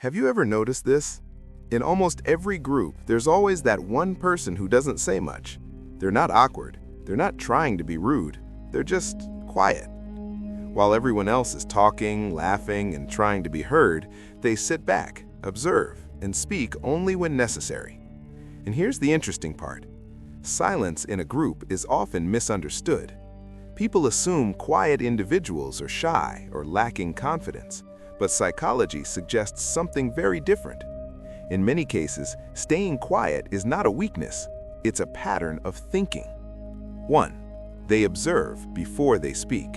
Have you ever noticed this? In almost every group, there's always that one person who doesn't say much. They're not awkward. They're not trying to be rude. They're just quiet. While everyone else is talking, laughing, and trying to be heard, they sit back, observe, and speak only when necessary. And here's the interesting part. Silence in a group is often misunderstood. People assume quiet individuals are shy or lacking confidence, but psychology suggests something very different. In many cases, staying quiet is not a weakness, it's a pattern of thinking. 1. They observe before they speak.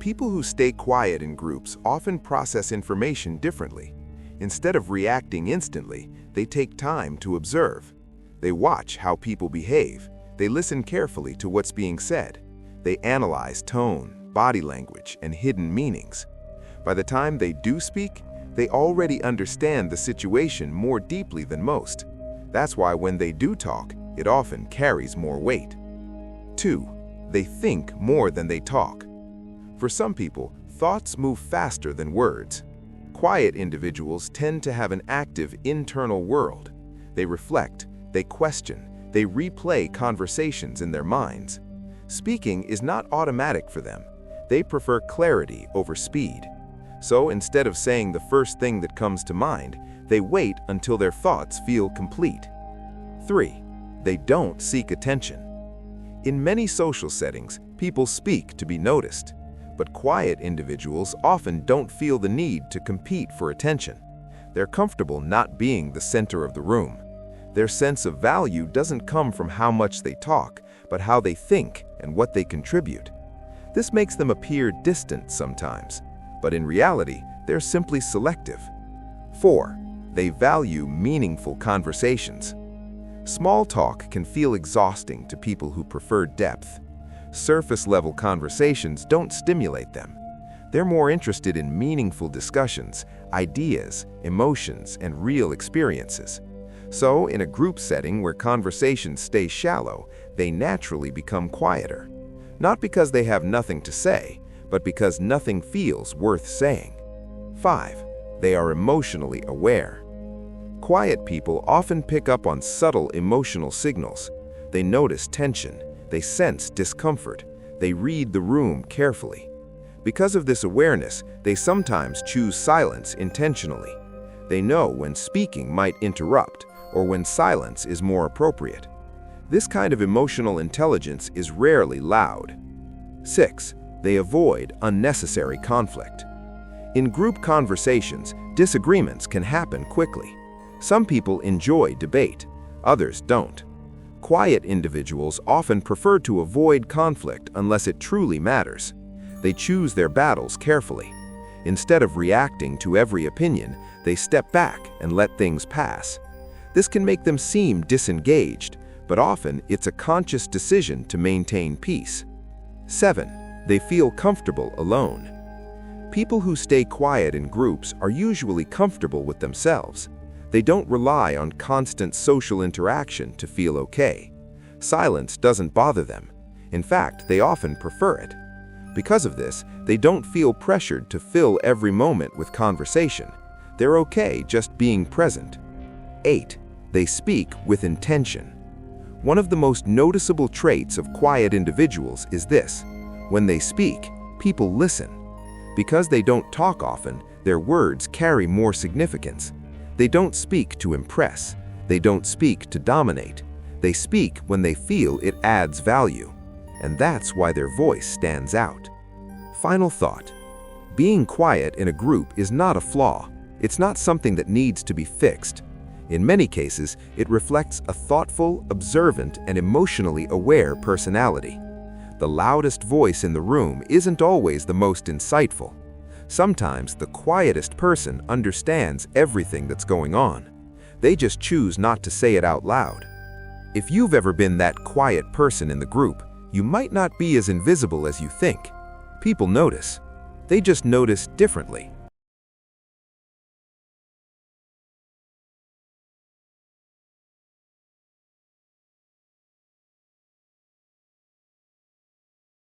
People who stay quiet in groups often process information differently. Instead of reacting instantly, they take time to observe. They watch how people behave. They listen carefully to what's being said. They analyze tone, body language, and hidden meanings. By the time they do speak, they already understand the situation more deeply than most. That's why when they do talk, it often carries more weight. 2. They think more than they talk. For some people, thoughts move faster than words. Quiet individuals tend to have an active internal world. They reflect, they question, they replay conversations in their minds. Speaking is not automatic for them. They prefer clarity over speed. So instead of saying the first thing that comes to mind, they wait until their thoughts feel complete. 3. They don't seek attention. In many social settings, people speak to be noticed, but quiet individuals often don't feel the need to compete for attention. They're comfortable not being the center of the room. Their sense of value doesn't come from how much they talk, but how they think and what they contribute. This makes them appear distant sometimes, but in reality, they're simply selective. 4. They value meaningful conversations. Small talk can feel exhausting to people who prefer depth. Surface-level conversations don't stimulate them. They're more interested in meaningful discussions, ideas, emotions, and real experiences. So, in a group setting where conversations stay shallow, they naturally become quieter. Not because they have nothing to say, but because nothing feels worth saying. 5. They are emotionally aware. Quiet people often pick up on subtle emotional signals. They notice tension, they sense discomfort, they read the room carefully. Because of this awareness, they sometimes choose silence intentionally. They know when speaking might interrupt, or when silence is more appropriate. This kind of emotional intelligence is rarely loud. 6. They avoid unnecessary conflict. In group conversations, disagreements can happen quickly. Some people enjoy debate, others don't. Quiet individuals often prefer to avoid conflict unless it truly matters. They choose their battles carefully. Instead of reacting to every opinion, they step back and let things pass. This can make them seem disengaged, but often it's a conscious decision to maintain peace. 7. They feel comfortable alone. People who stay quiet in groups are usually comfortable with themselves. They don't rely on constant social interaction to feel okay. Silence doesn't bother them. In fact, they often prefer it. Because of this, they don't feel pressured to fill every moment with conversation. They're okay just being present. 8. They speak with intention. One of the most noticeable traits of quiet individuals is this. When they speak, people listen. Because they don't talk often, their words carry more significance. They don't speak to impress. They don't speak to dominate. They speak when they feel it adds value. And that's why their voice stands out. Final thought. Being quiet in a group is not a flaw. It's not something that needs to be fixed. In many cases, it reflects a thoughtful, observant, and emotionally aware personality. The loudest voice in the room isn't always the most insightful. Sometimes the quietest person understands everything that's going on. They just choose not to say it out loud. If you've ever been that quiet person in the group, you might not be as invisible as you think. People notice. They just notice differently.